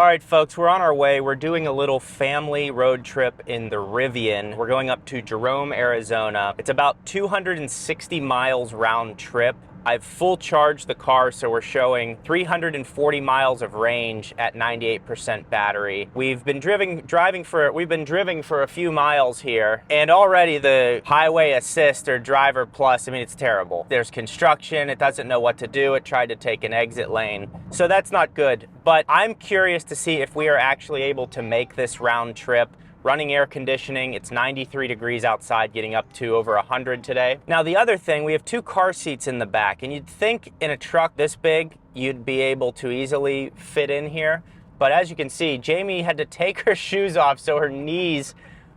All right, folks, we're on our way. We're doing a little family road trip in the Rivian. We're going up to Jerome, Arizona. It's about 260 miles round trip. I've full charged the car, so we're showing 340 miles of range at 98% battery. We've been driven for a few miles here, and already the highway assist or driver plus, I mean, it's terrible. There's construction, it doesn't know what to do, it tried to take an exit lane, so that's not good. But I'm curious to see if we are actually able to make this round trip. Running air conditioning, it's 93 degrees outside, getting up to over 100 today. Now the other thing, we have 2 car seats in the back, and you'd think in a truck this big, you'd be able to easily fit in here. But as you can see, Jamie had to take her shoes off so her knees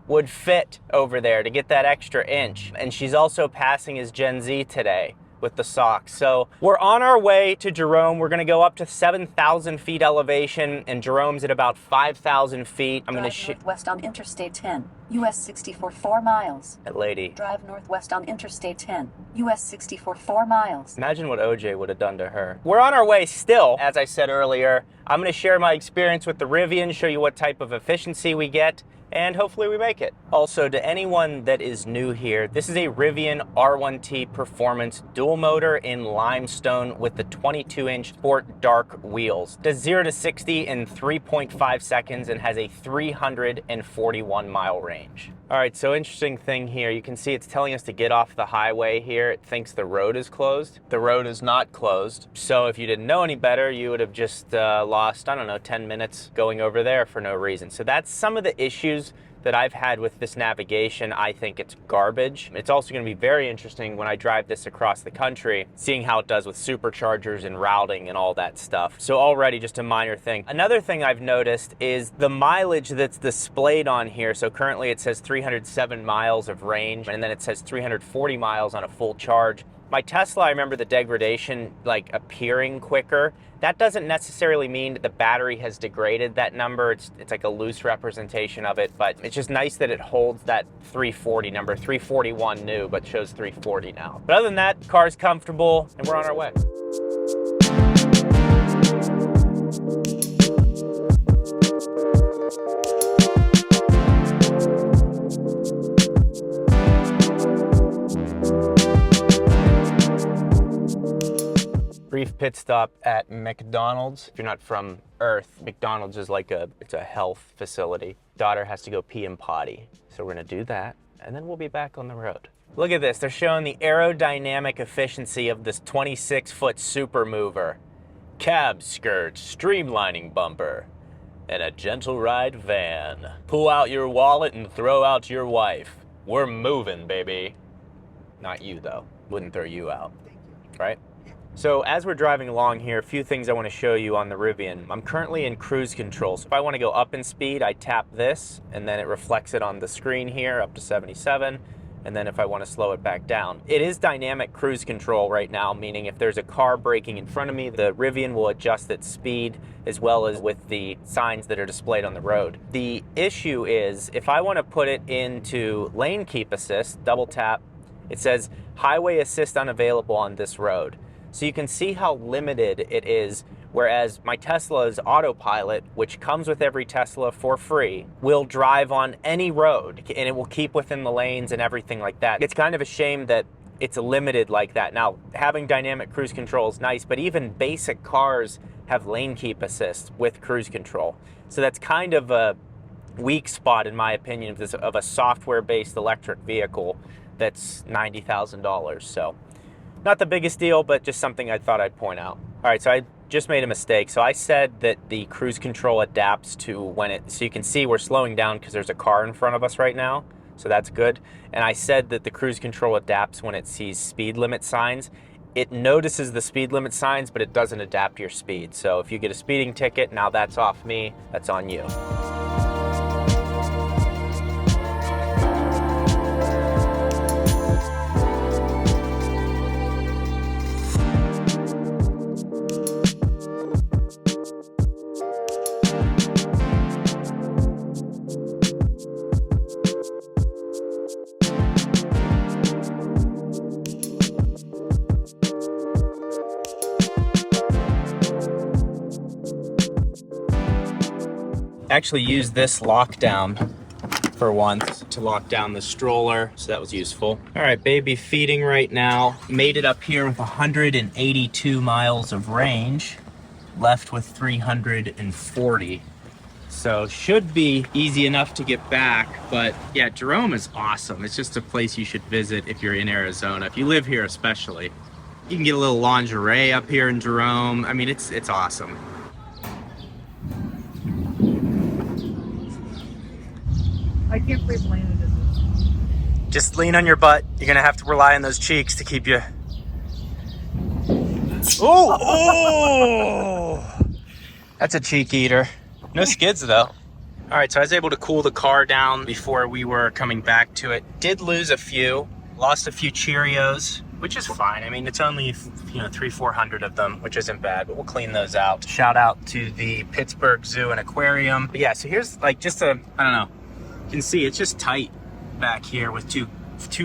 would fit over there to get that extra inch. And she's also passing as Gen Z today with the socks. So we're on our way to Jerome. We're gonna go up to 7,000 feet elevation, and Jerome's at about 5,000 feet. I'm gonna northwest on Interstate 10, US 64, 4 miles. That lady. Drive northwest on Interstate 10, US 64, 4 miles. Imagine what OJ would have done to her. We're on our way still. As I said earlier, I'm gonna share my experience with the Rivian, show you what type of efficiency we get, and hopefully we make it. Also, to anyone that is new here, this is a Rivian R1T Performance dual motor in limestone with the 22-inch sport dark wheels. Does 0 to 60 in 3.5 seconds and has a 341 mile range. All right, so interesting thing here. You can see it's telling us to get off the highway here. It thinks the road is closed. The road is not closed. So if you didn't know any better, you would have just lost, I don't know, 10 minutes going over there for no reason. So that's some of the issues that I've had with this navigation. I think it's garbage. It's also gonna be very interesting when I drive this across the country, seeing how it does with superchargers and routing and all that stuff. So already just a minor thing. Another thing I've noticed is the mileage that's displayed on here. So currently it says 307 miles of range, and then it says 340 miles on a full charge. My Tesla, I remember the degradation like appearing quicker. That doesn't necessarily mean that the battery has degraded that number. It's like a loose representation of it, but it's just nice that it holds that 340 number. 341 new, but shows 340 now. But other than that, the car's comfortable and we're on our way. Brief pit stop at McDonald's. If you're not from Earth, McDonald's is like it's a health facility. Daughter has to go pee and potty. So we're gonna do that, and then we'll be back on the road. Look at this, they're showing the aerodynamic efficiency of this 26-foot super mover. Cab skirt, streamlining bumper, and a gentle ride van. Pull out your wallet and throw out your wife. We're moving, baby. Not you though, wouldn't throw you out, right? So as we're driving along here, a few things I want to show you on the Rivian. I'm currently in cruise control, so if I want to go up in speed, I tap this, and then it reflects it on the screen here, up to 77, and then if I want to slow it back down. It is dynamic cruise control right now, meaning if there's a car braking in front of me, the Rivian will adjust its speed, as well as with the signs that are displayed on the road. The issue is, if I want to put it into lane keep assist, double tap, it says highway assist unavailable on this road. So you can see how limited it is, whereas my Tesla's autopilot, which comes with every Tesla for free, will drive on any road and it will keep within the lanes and everything like that. It's kind of a shame that it's limited like that. Now, having dynamic cruise control is nice, but even basic cars have lane keep assist with cruise control. So that's kind of a weak spot, in my opinion, of a software-based electric vehicle that's $90,000. So not the biggest deal, but just something I thought I'd point out. All right, so I just made a mistake. So I said that the cruise control adapts to when it, so you can see we're slowing down because there's a car in front of us right now. So that's good. And I said that the cruise control adapts when it sees speed limit signs. It notices the speed limit signs, but it doesn't adapt your speed. So if you get a speeding ticket, now that's off me, that's on you. Actually used this lockdown for once to lock down the stroller, so that was useful. All right, baby feeding right now. Made it up here with 182 miles of range, left with 340. So should be easy enough to get back, but yeah, Jerome is awesome. It's just a place you should visit if you're in Arizona, if you live here especially. You can get a little lingerie up here in Jerome. I mean, it's awesome. I can't believe Lana did this. Just lean on your butt. You're gonna have to rely on those cheeks to keep you. Oh, oh! That's a cheek eater. No skids though. All right, so I was able to cool the car down before we were coming back to it. Did lose a few, lost a few Cheerios, which is fine. I mean, it's only, you know, 300-400 of them, which isn't bad, but we'll clean those out. Shout out to the Pittsburgh Zoo and Aquarium. But yeah, so here's like just a, I don't know, you can see it's just tight back here with two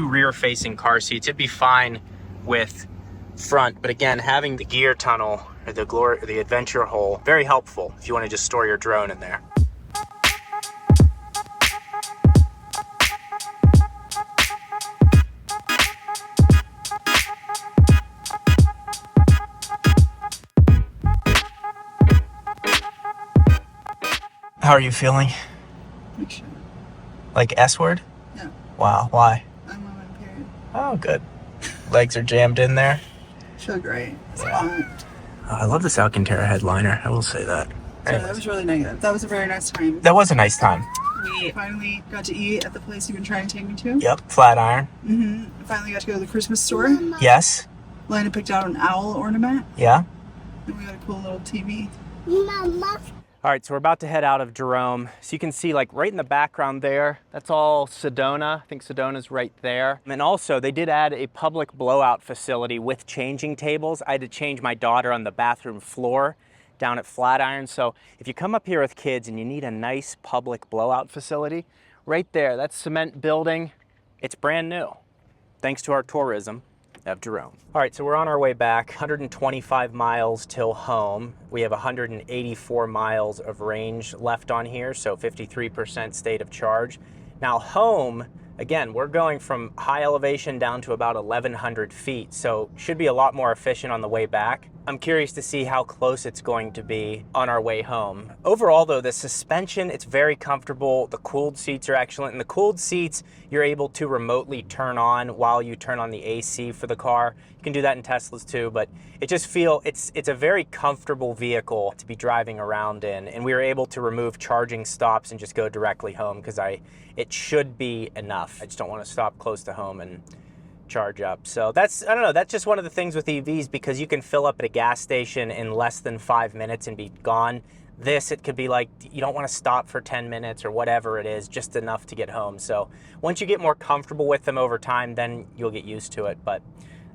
rear-facing car seats. It'd be fine with front, but again, having the gear tunnel or the adventure hole, very helpful if you want to just store your drone in there. How are you feeling? Sure. Like S-word? Yeah. Wow, why? I'm on my period. Oh, good. Legs are jammed in there. Feel great. It's Yeah. fun. Oh, I love this Alcantara headliner, I will say that. So that was really negative. That was a very nice time. That was a nice time. We finally got to eat at the place you've been trying to take me to. Yep, Flatiron. Mm-hmm. Finally got to go to the Christmas store. Yes. Lana picked out an owl ornament. Yeah. And we got a cool little TV. Mama. All right, so we're about to head out of Jerome. So you can see like right in the background there, that's all Sedona. I think Sedona's right there. And also they did add a public blowout facility with changing tables. I had to change my daughter on the bathroom floor down at Flatiron. So if you come up here with kids and you need a nice public blowout facility, right there, that's cement building. It's brand new, thanks to our tourism of Jerome. All right, so we're on our way back, 125 miles till home. We have 184 miles of range left on here, so 53% state of charge. Now home, again, we're going from high elevation down to about 1,100 feet, so should be a lot more efficient on the way back. I'm curious to see how close it's going to be on our way home. Overall though, the suspension, it's very comfortable. The cooled seats are excellent. And the cooled seats, you're able to remotely turn on while you turn on the AC for the car. You can do that in Teslas too, but it just it's a very comfortable vehicle to be driving around in. And we were able to remove charging stops and just go directly home because it should be enough. I just don't want to stop close to home and charge up. So that's, I don't know, that's just one of the things with EVs, because you can fill up at a gas station in less than 5 minutes and be gone. This, it could be like, you don't want to stop for 10 minutes or whatever it is, just enough to get home. So once you get more comfortable with them over time, then you'll get used to it. But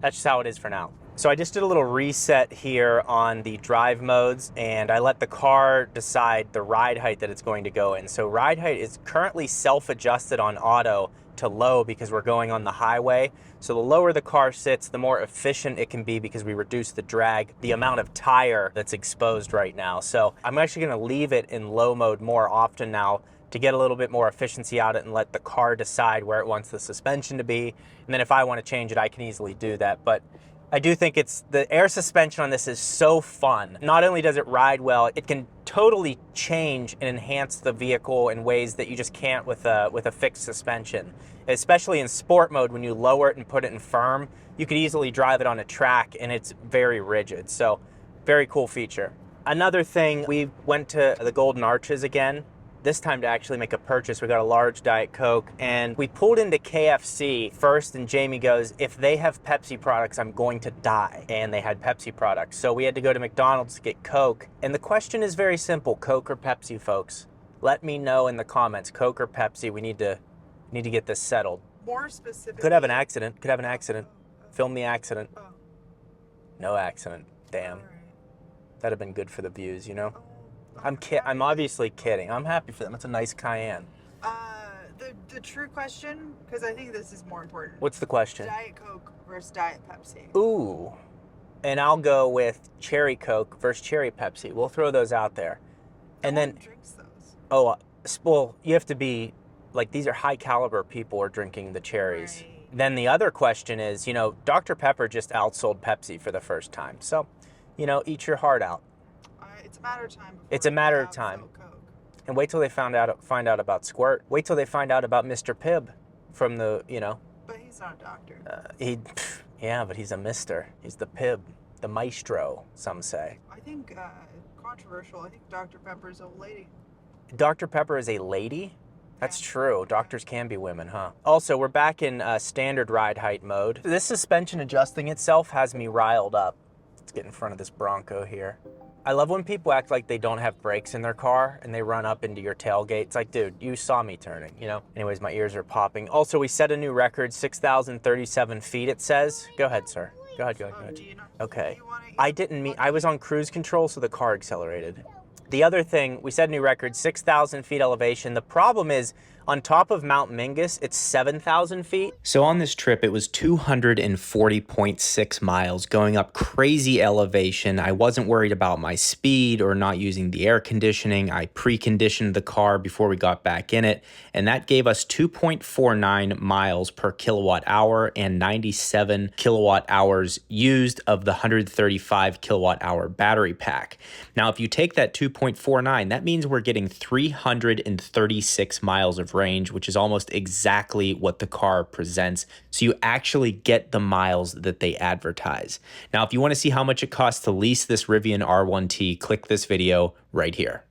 that's just how it is for now. So I just did a little reset here on the drive modes, and I let the car decide the ride height that it's going to go in. So ride height is currently self-adjusted on auto to low because we're going on the highway. So the lower the car sits, the more efficient it can be because we reduce the drag, the amount of tire that's exposed right now. So I'm actually gonna leave it in low mode more often now to get a little bit more efficiency out of it and let the car decide where it wants the suspension to be. And then if I want to change it, I can easily do that. But I do think the air suspension on this is so fun. Not only does it ride well, it can totally change and enhance the vehicle in ways that you just can't with a fixed suspension. Especially in sport mode, when you lower it and put it in firm, you could easily drive it on a track and it's very rigid. So very cool feature. Another thing, we went to the Golden Arches again, this time to actually make a purchase. We got a large Diet Coke and we pulled into KFC first, and Jamie goes, if they have Pepsi products, I'm going to die. And they had Pepsi products. So we had to go to McDonald's to get Coke. And the question is very simple, Coke or Pepsi, folks? Let me know in the comments, Coke or Pepsi. We need to get this settled. More specifically. Could have an accident, Film the accident. Oh. No accident, damn. All right. That'd have been good for the views, you know? Oh, I'm obviously kidding. I'm happy for them. It's a nice Cayenne. The true question, because I think this is more important. What's the question? Diet Coke versus Diet Pepsi. Ooh. And I'll go with Cherry Coke versus Cherry Pepsi. We'll throw those out there. And No then one drinks those. Oh, well, you have to be, like, these are high caliber people are drinking the cherries. Right. Then the other question is, you know, Dr. Pepper just outsold Pepsi for the first time. So, you know, eat your heart out. It's a matter of time. Before It's a they matter of outsell time. Coke. And wait till they find out about Squirt. Wait till they find out about Mr. Pibb from the, you know. But he's not a doctor. Yeah, but he's a mister. He's the Pibb, the maestro, some say. I think controversial. I think Dr. Pepper's a lady. Dr. Pepper is a lady? That's true. Doctors can be women, huh? Also, we're back in standard ride height mode. This suspension adjusting itself has me riled up. Let's get in front of this Bronco here. I love when people act like they don't have brakes in their car and they run up into your tailgate. It's like, dude, you saw me turning, you know? Anyways, my ears are popping. Also, we set a new record, 6,037 feet, it says. Go ahead, sir. Go ahead. Okay. I didn't mean, I was on cruise control, so the car accelerated. The other thing, we set a new record, 6,000 feet elevation. The problem is, on top of Mount Mingus, it's 7,000 feet. So on this trip, it was 240.6 miles, going up crazy elevation. I wasn't worried about my speed or not using the air conditioning. I preconditioned the car before we got back in it, and that gave us 2.49 miles per kilowatt hour and 97 kilowatt hours used of the 135 kilowatt hour battery pack. Now, if you take that 2.49, that means we're getting 336 miles of range, which is almost exactly what the car presents. So you actually get the miles that they advertise. Now, if you want to see how much it costs to lease this Rivian R1T, click this video right here.